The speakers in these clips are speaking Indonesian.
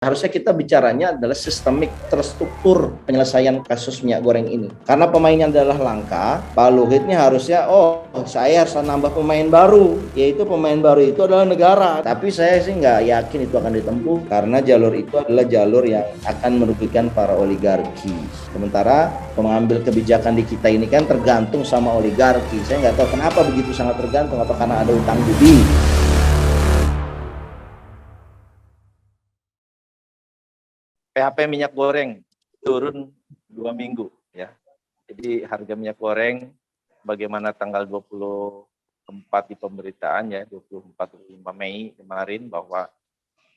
Harusnya kita bicaranya adalah sistemik, terstruktur penyelesaian kasus minyak goreng ini. Karena pemainnya adalah langka, Pak Luhut ini harusnya, saya harus nambah pemain baru, yaitu pemain baru itu adalah negara. Tapi saya sih nggak yakin itu akan ditempuh, karena jalur itu adalah jalur yang akan merugikan para oligarki. Sementara pengambil kebijakan di kita ini kan tergantung sama oligarki. Saya nggak tahu kenapa begitu sangat tergantung, apa karena ada utang budi. PHP minyak goreng turun 2 minggu ya. Jadi harga minyak goreng bagaimana tanggal 24 di pemberitaan ya, 24-25 Mei kemarin bahwa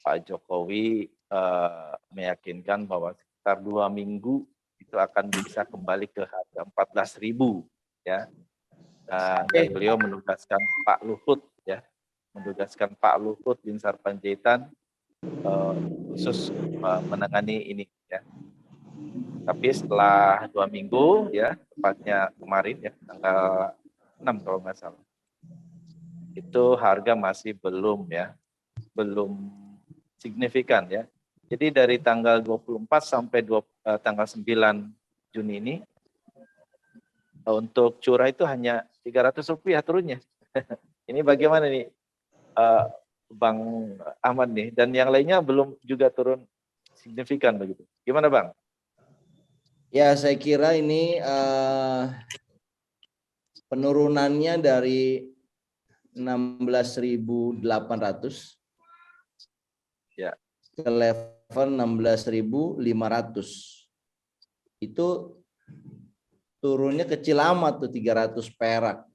Pak Jokowi meyakinkan bahwa sekitar 2 minggu itu akan bisa kembali ke harga 14.000 ya. Dan beliau menugaskan Pak Luhut ya, menugaskan Pak Luhut Binsar Panjaitan khusus menangani ini ya. Tapi setelah 2 minggu ya, tepatnya kemarin ya, tanggal 6 kalau nggak salah, itu harga masih belum signifikan ya. Jadi dari tanggal 24 sampai tanggal 9 Juni ini, untuk curah itu hanya Rp300 turunnya. Ini bagaimana nih Bang Ahmad nih, dan yang lainnya belum juga turun signifikan begitu. Gimana Bang? Ya, saya kira ini penurunannya dari 16.800 ya ke level 16.500. Itu turunnya kecil amat tuh, 300 perak.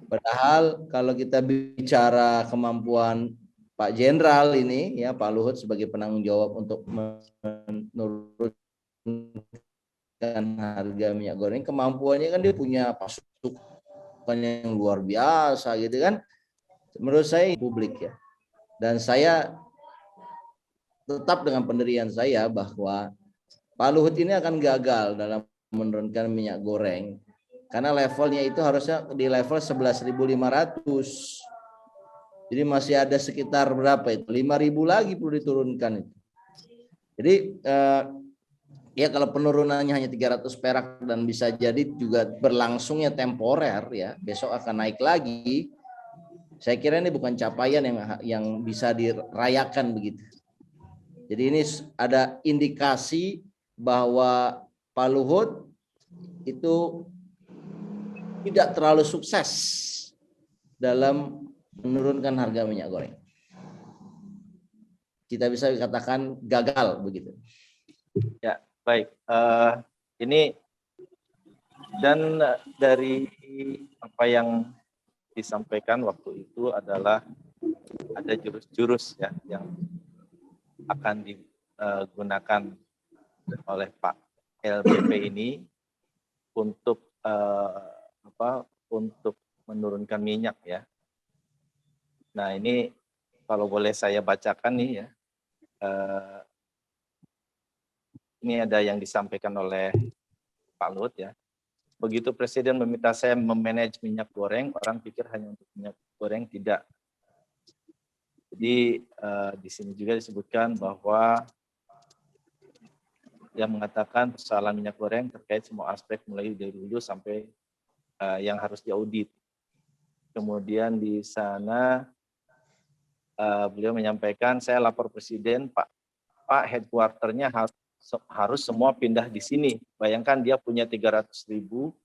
Padahal kalau kita bicara kemampuan Pak Jenderal ini ya, Pak Luhut sebagai penanggung jawab untuk menurunkan harga minyak goreng, kemampuannya kan dia punya pasukan yang luar biasa gitu kan. Menurut saya publik ya. Dan saya tetap dengan pendirian saya bahwa Pak Luhut ini akan gagal dalam menurunkan minyak goreng. Karena levelnya itu harusnya di level 11.500. Jadi masih ada sekitar berapa itu? 5.000 lagi perlu diturunkan itu. Jadi ya kalau penurunannya hanya 300 perak dan bisa jadi juga berlangsungnya temporer ya, besok akan naik lagi. Saya kira ini bukan capaian yang bisa dirayakan begitu. Jadi ini ada indikasi bahwa Pak Luhut itu tidak terlalu sukses dalam menurunkan harga minyak goreng. Kita bisa katakan gagal begitu. Ya, baik. Ini dan dari apa yang disampaikan waktu itu adalah ada jurus-jurus ya yang akan digunakan oleh Pak LBP ini untuk untuk menurunkan minyak ya. Nah ini kalau boleh saya bacakan nih ya. Ini ada yang disampaikan oleh Pak Luhut ya. Begitu Presiden meminta saya memanage minyak goreng, orang pikir hanya untuk minyak goreng, tidak. Jadi di sini juga disebutkan bahwa yang mengatakan persoalan minyak goreng terkait semua aspek mulai dari hulu sampai yang harus diaudit. Kemudian di sana beliau menyampaikan, saya lapor Presiden, Pak headquarternya harus semua pindah di sini. Bayangkan dia punya 600.000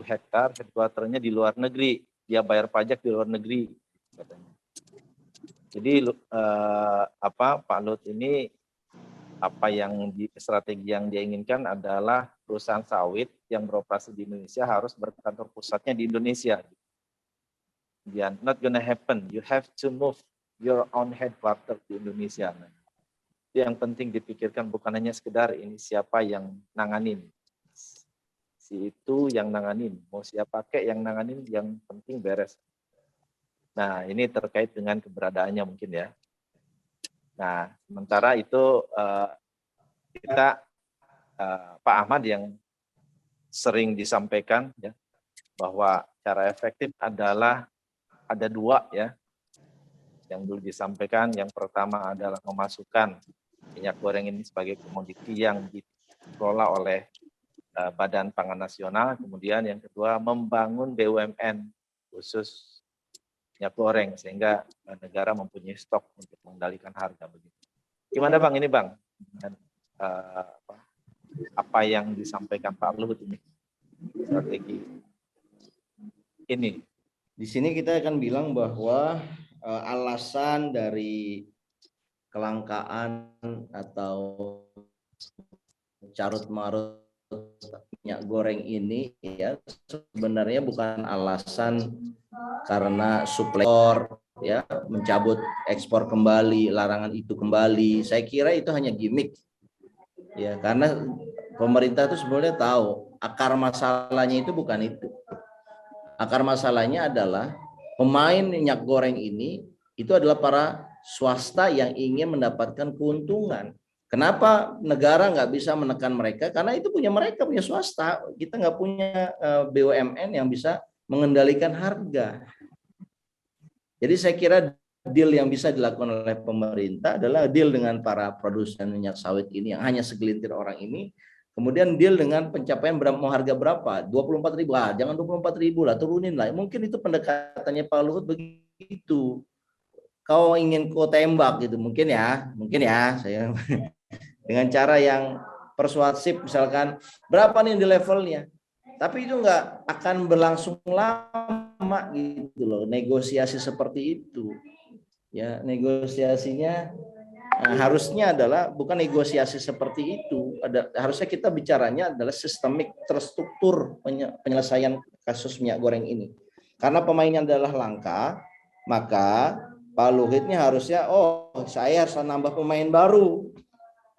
hektar, headquarternya di luar negeri, dia bayar pajak di luar negeri, katanya. Jadi Pak Luhut ini strategi yang dia inginkan adalah perusahaan sawit yang beroperasi di Indonesia harus berkantor pusatnya di Indonesia. Yeah, not gonna happen. You have to move your own headquarters di Indonesia. Yang penting dipikirkan bukan hanya sekedar ini siapa yang nanganin. Si itu yang nanganin. Mau siapa kek yang nanganin, yang penting beres. Nah, ini terkait dengan keberadaannya mungkin ya. Nah, sementara itu kita Pak Ahmad yang sering disampaikan ya bahwa cara efektif adalah ada dua ya. yang dulu disampaikan. Yang pertama adalah memasukkan minyak goreng ini sebagai komoditi yang dikelola oleh Badan Pangan Nasional. Kemudian yang kedua, membangun BUMN khusus minyak goreng sehingga negara mempunyai stok untuk mengendalikan harga begitu. Gimana Bang ini Bang? Dan, apa yang disampaikan Pak Luhut ini strategi ini? Di sini kita akan bilang bahwa alasan dari kelangkaan atau carut marut minyak goreng ini ya sebenarnya bukan alasan karena supplier ya mencabut ekspor kembali, larangan itu kembali. Saya kira itu hanya gimmick ya, karena pemerintah itu sebenarnya tahu akar masalahnya itu bukan itu. Akar masalahnya adalah pemain minyak goreng ini itu adalah para swasta yang ingin mendapatkan keuntungan. Kenapa negara nggak bisa menekan mereka? Karena itu punya mereka, punya swasta. Kita nggak punya BUMN yang bisa mengendalikan harga. Jadi saya kira deal yang bisa dilakukan oleh pemerintah adalah deal dengan para produsen minyak sawit ini yang hanya segelintir orang ini. Kemudian deal dengan pencapaian mau harga berapa? 24.000. Ah, jangan 24.000 lah, turunin lah. Mungkin itu pendekatannya Pak Luhut begitu. Kau ingin kau tembak gitu, mungkin ya saya dengan cara yang persuasif, misalkan berapa nih di levelnya, tapi itu nggak akan berlangsung lama gitu loh, negosiasi seperti itu ya. Negosiasinya harusnya adalah bukan negosiasi seperti itu, harusnya kita bicaranya adalah sistemik, terstruktur penyelesaian kasus minyak goreng ini. Karena pemainnya adalah langka, maka Pak Luhut ini harusnya saya harus nambah pemain baru,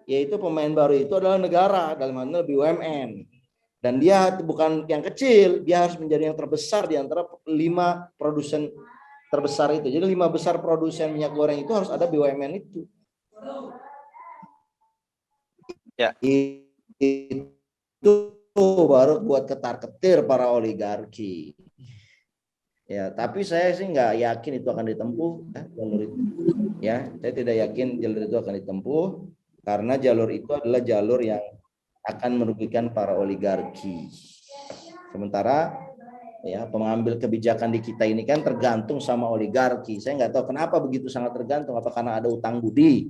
yaitu pemain baru itu adalah negara, dalam hal ini BUMN. Dan dia bukan yang kecil, dia harus menjadi yang terbesar di antara 5 produsen terbesar itu. Jadi 5 besar produsen minyak goreng itu harus ada BUMN itu. Ya. Itu baru buat ketar-ketir para oligarki. Ya, tapi saya sih nggak yakin itu akan ditempuh jalur itu. Ya, saya tidak yakin jalur itu akan ditempuh karena jalur itu adalah jalur yang akan merugikan para oligarki. Sementara ya pengambil kebijakan di kita ini kan tergantung sama oligarki. Saya nggak tahu kenapa begitu sangat tergantung. Apa karena ada utang budi?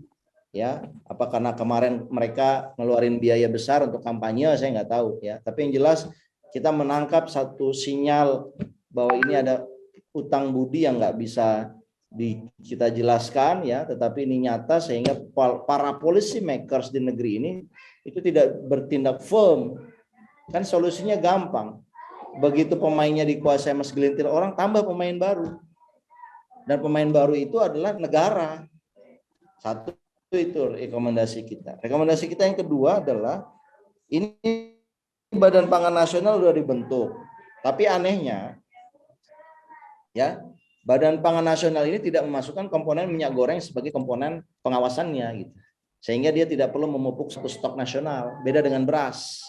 Ya, apa karena kemarin mereka ngeluarin biaya besar untuk kampanye? Saya nggak tahu ya. Tapi yang jelas kita menangkap satu sinyal bahwa ini ada utang budi yang nggak bisa kita jelaskan ya, tetapi ini nyata sehingga para policy makers di negeri ini itu tidak bertindak firm. Kan solusinya gampang. Begitu pemainnya dikuasai mas gelintir orang, tambah pemain baru. Dan pemain baru itu adalah negara. Satu itu rekomendasi kita. Rekomendasi kita yang kedua adalah ini Badan Pangan Nasional sudah dibentuk. Tapi anehnya ya, Badan Pangan Nasional ini tidak memasukkan komponen minyak goreng sebagai komponen pengawasannya gitu. Sehingga dia tidak perlu memupuk satu stok nasional. Beda dengan beras.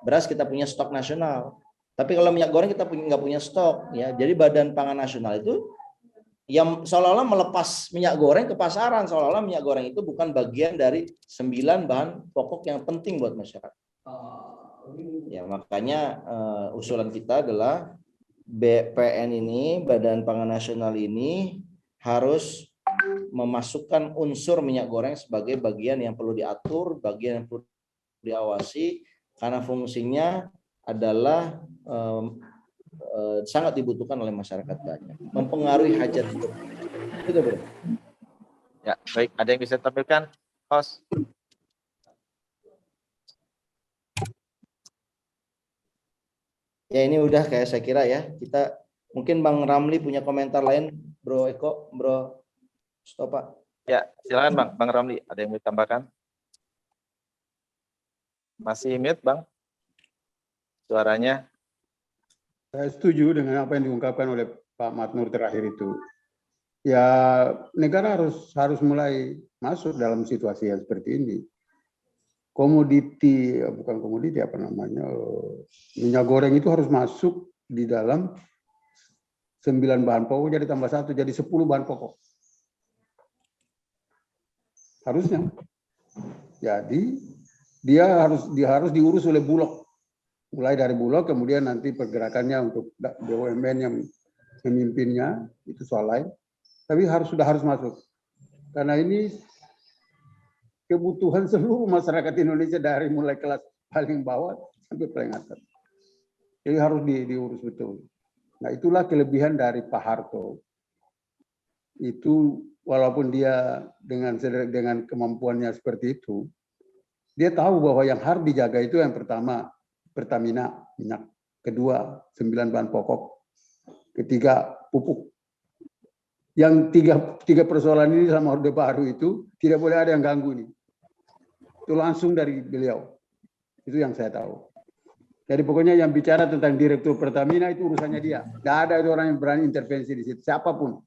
Beras kita punya stok nasional. Tapi kalau minyak goreng kita nggak punya stok ya. Jadi Badan Pangan Nasional itu yang seolah-olah melepas minyak goreng ke pasaran, seolah-olah minyak goreng itu bukan bagian dari 9 bahan pokok yang penting buat masyarakat. Ya, makanya usulan kita adalah BPN ini, Badan Pangan Nasional ini harus memasukkan unsur minyak goreng sebagai bagian yang perlu diatur, bagian yang perlu diawasi, karena fungsinya adalah sangat dibutuhkan oleh masyarakat banyak, mempengaruhi hajat hidup. Itu bro. Ya, baik. Ada yang bisa tampilkan, host? Ya ini udah kayak saya kira ya. Kita mungkin Bang Ramli punya komentar lain, Bro Eko, Bro Stopa. Ya, silakan Bang Ramli. Ada yang mau ditambahkan? Masih mute, Bang? Suaranya. Saya setuju dengan apa yang diungkapkan oleh Pak Matnur terakhir itu. Ya, negara harus mulai masuk dalam situasi yang seperti ini. Komoditi, bukan komoditi, apa namanya, minyak goreng itu harus masuk di dalam 9 bahan pokok, jadi tambah 1, jadi 10 bahan pokok. harusnya. Jadi dia harus diurus oleh Bulog, mulai dari Bulog, kemudian nanti pergerakannya untuk BUMN yang memimpinnya itu soal lain. Tapi sudah harus masuk, karena ini kebutuhan seluruh masyarakat Indonesia dari mulai kelas paling bawah sampai paling atas. Jadi harus diurus betul. Nah, itulah kelebihan dari Pak Harto. Itu walaupun dia dengan kemampuannya seperti itu, dia tahu bahwa yang harus dijaga itu yang pertama Pertamina minyak, kedua 9 bahan pokok, ketiga pupuk. Yang tiga persoalan ini sama Orde Baru itu tidak boleh ada yang ganggu nih. Itu langsung dari beliau. Itu yang saya tahu. Jadi pokoknya yang bicara tentang direktur Pertamina itu urusannya dia. Tidak ada orang yang berani intervensi di situ, siapapun.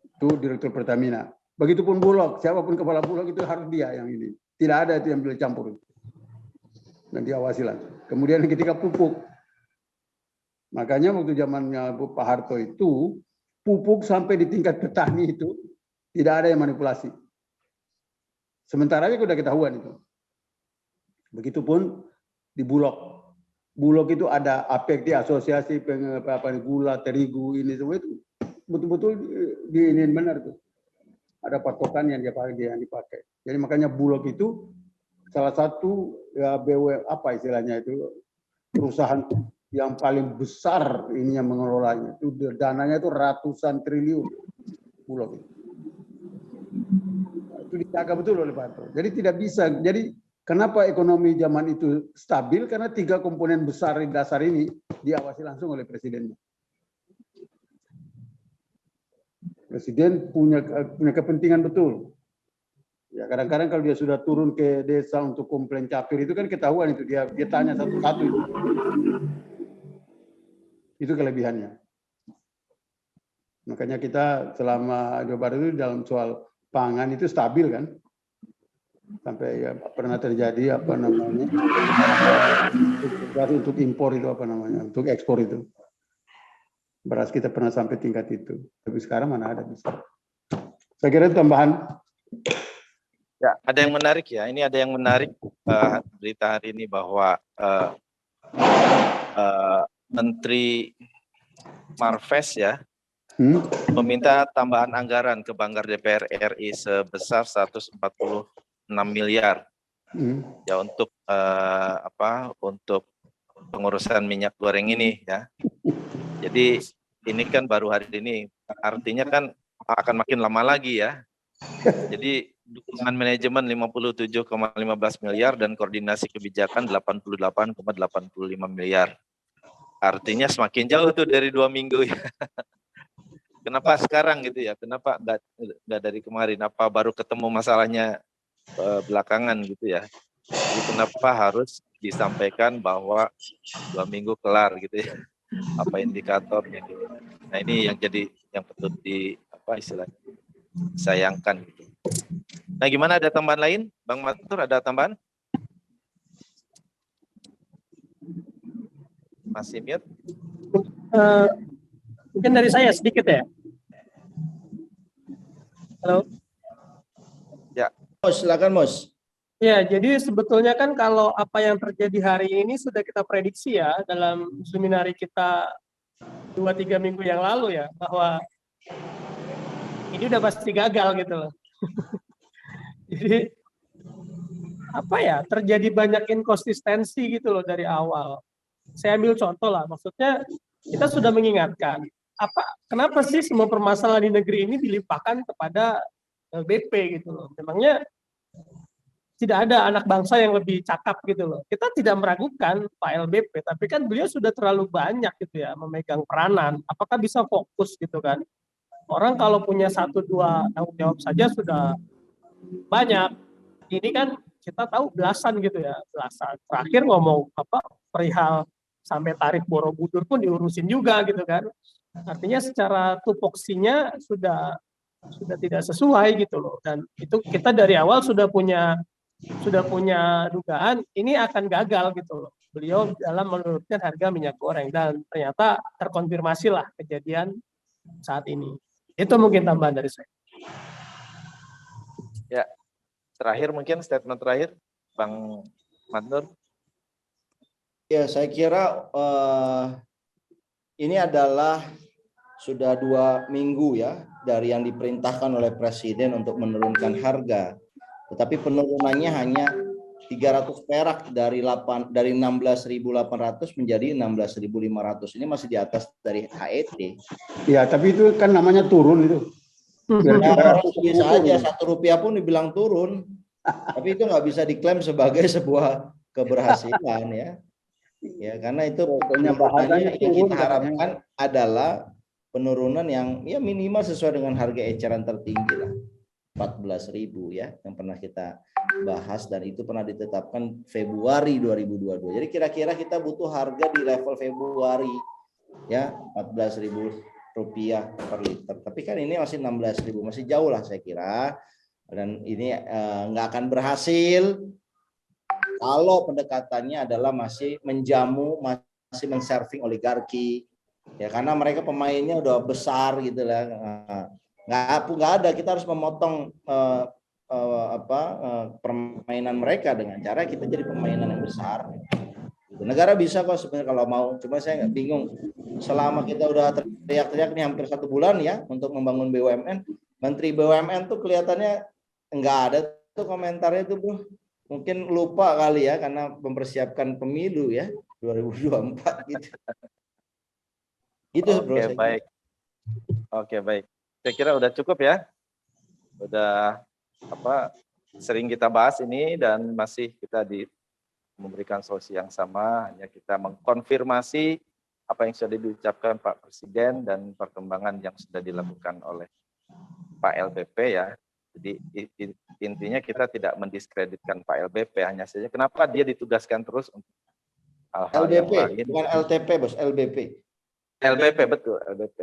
Itu direktur Pertamina. Begitupun Bulog, siapapun kepala Bulog itu harus dia yang ini. Tidak ada itu yang boleh campur. Dan diawasi langsung. Kemudian ketika pupuk, makanya waktu zamannya Pak Harto itu, pupuk sampai di tingkat petani itu tidak ada yang manipulasi. Sementara itu sudah ketahuan itu. Begitupun di Bulog. Bulog itu ada APEC, asosiasi gula, terigu, ini semua itu betul-betul ini benar tuh. Ada patokan yang dipakai. Jadi makanya Bulog itu salah satu ya apa istilahnya itu perusahaan yang paling besar ini yang mengelolanya. Itu dananya itu ratusan triliun Bulog itu. Itu dijaga betul oleh Pak Harto. Jadi tidak bisa. Jadi kenapa ekonomi zaman itu stabil? Karena 3 komponen besar di dasar ini diawasi langsung oleh presidennya. Presiden punya kepentingan betul. Ya kadang-kadang kalau dia sudah turun ke desa untuk komplain capir itu kan ketahuan itu dia tanya satu-satu itu. Itu kelebihannya. Makanya kita selama Orde Baru itu dalam soal pangan itu stabil kan. Sampai ya pernah terjadi apa namanya untuk impor itu apa namanya untuk ekspor itu beras kita pernah sampai tingkat itu, tapi sekarang mana ada bisa. Saya kira itu tambahan. Ya, ada yang menarik ya. Ini ada yang menarik berita hari ini bahwa Menteri Marves ya meminta tambahan anggaran ke Banggar DPR RI sebesar 146 miliar ya untuk untuk pengurusan minyak goreng ini ya. Jadi ini kan baru hari ini, artinya kan akan makin lama lagi ya. Jadi dukungan manajemen 57,15 miliar dan koordinasi kebijakan 88,85 miliar. Artinya semakin jauh tuh dari 2 minggu ya. Kenapa sekarang gitu ya? Kenapa nggak dari kemarin? Apa baru ketemu masalahnya belakangan gitu ya? Jadi kenapa harus disampaikan bahwa 2 minggu kelar gitu ya? Apa indikatornya gitu? Nah ini yang jadi yang patut istilahnya sayangkan gitu. Nah gimana, ada tambahan lain? Bang Matur ada tambahan? Masih mute? Mungkin dari saya sedikit ya. Halo. Ya. Mos, silakan Mos. Ya, jadi sebetulnya kan kalau apa yang terjadi hari ini sudah kita prediksi ya dalam seminari kita 2-3 minggu yang lalu ya, bahwa ini udah pasti gagal gitu loh. Jadi apa ya, terjadi banyak inkonsistensi gitu loh dari awal. Saya ambil contoh lah, maksudnya kita sudah mengingatkan, kenapa sih semua permasalahan di negeri ini dilimpahkan kepada LBP gitu loh. Memangnya tidak ada anak bangsa yang lebih cakap gitu loh. Kita tidak meragukan Pak LBP, tapi kan beliau sudah terlalu banyak gitu ya memegang peranan. Apakah bisa fokus gitu kan? Orang kalau punya 1-2 tanggung jawab saja sudah banyak. Ini kan kita tahu belasan gitu ya, belasan. Terakhir ngomong perihal sampai tarif Borobudur pun diurusin juga gitu kan. Artinya secara tupoksinya sudah tidak sesuai gitu loh. Dan itu kita dari awal sudah punya dugaan ini akan gagal gitu loh. Beliau dalam menurunkan harga minyak goreng dan ternyata terkonfirmasi lah kejadian saat ini. Itu mungkin tambahan dari saya. Terakhir mungkin statement terakhir, Bang Matnur. Ya, saya kira ini adalah sudah 2 minggu ya dari yang diperintahkan oleh Presiden untuk menurunkan harga. Tetapi penurunannya hanya 300 perak dari 16.800 menjadi 16.500. Ini masih di atas dari HET. Ya, tapi itu kan namanya turun itu. Nah, orang bisa aja Rp1 pun dibilang turun. Tapi itu nggak bisa diklaim sebagai sebuah keberhasilan ya. Ya, karena itu penurunannya yang kita harapkan adalah penurunan yang ya minimal sesuai dengan harga eceran tertinggi lah. 14.000 ya yang pernah kita bahas dan itu pernah ditetapkan Februari 2022. Jadi kira-kira kita butuh harga di level Februari ya Rp14.000 per liter. Tapi kan ini masih 16.000, masih jauh lah saya kira. Dan ini nggak akan berhasil kalau pendekatannya adalah masih menjamu, masih men-serving oligarki. Ya karena mereka pemainnya udah besar gitu lah. Nggak ada, kita harus memotong permainan mereka dengan cara kita jadi permainan yang besar. Negara bisa kok sebenarnya kalau mau, cuma saya nggak bingung. Selama kita udah teriak-teriak nih hampir 1 bulan ya untuk membangun BUMN, Menteri BUMN tuh kelihatannya nggak ada tuh komentarnya tuh, bro. Mungkin lupa kali ya karena mempersiapkan pemilu ya 2024 gitu. Itu bro. Oke, baik. Oke, baik. Saya kira udah cukup ya. Udah sering kita bahas ini dan masih kita memberikan solusi yang sama, hanya kita mengkonfirmasi apa yang sudah diucapkan Pak Presiden dan perkembangan yang sudah dilakukan oleh Pak LBP ya. Jadi intinya kita tidak mendiskreditkan Pak LBP, hanya saja kenapa dia ditugaskan terus untuk hal-hal yang lain. Bukan LTP bos, LBP. LBP betul, LBP.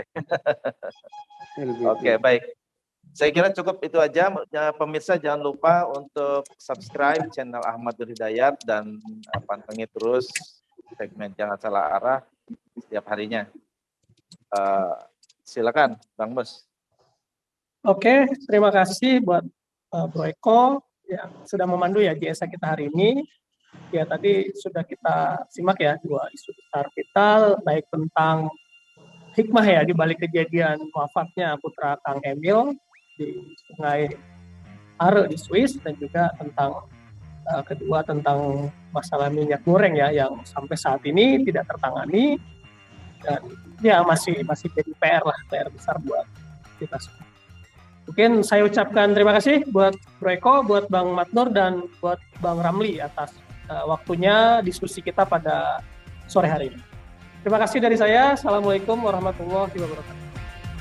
Oke, baik. Saya kira cukup itu aja. Pemirsa jangan lupa untuk subscribe channel Ahmad Nur Hidayat dan pantengin terus segmen Jangan Salah Arah setiap harinya. Silakan, Bang Mus. Oke, terima kasih buat Bro Eko yang sudah memandu ya JSA kita hari ini. Ya tadi sudah kita simak ya 2 isu besar vital, baik tentang hikmah ya di balik kejadian wafatnya putra Kang Emil di Sungai Are di Swiss, dan juga tentang kedua tentang masalah minyak goreng ya yang sampai saat ini tidak tertangani dan ya masih jadi PR besar buat kita semua. Mungkin saya ucapkan terima kasih buat Bro Eko, buat Bang Matnur dan buat Bang Ramli atas waktunya diskusi kita pada sore hari ini. Terima kasih dari saya. Assalamualaikum warahmatullahi wabarakatuh.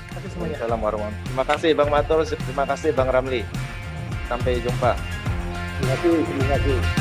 Terima kasih semuanya. Assalamualaikum. Terima kasih Bang Matur, terima kasih Bang Ramli. Sampai jumpa. Terima kasih.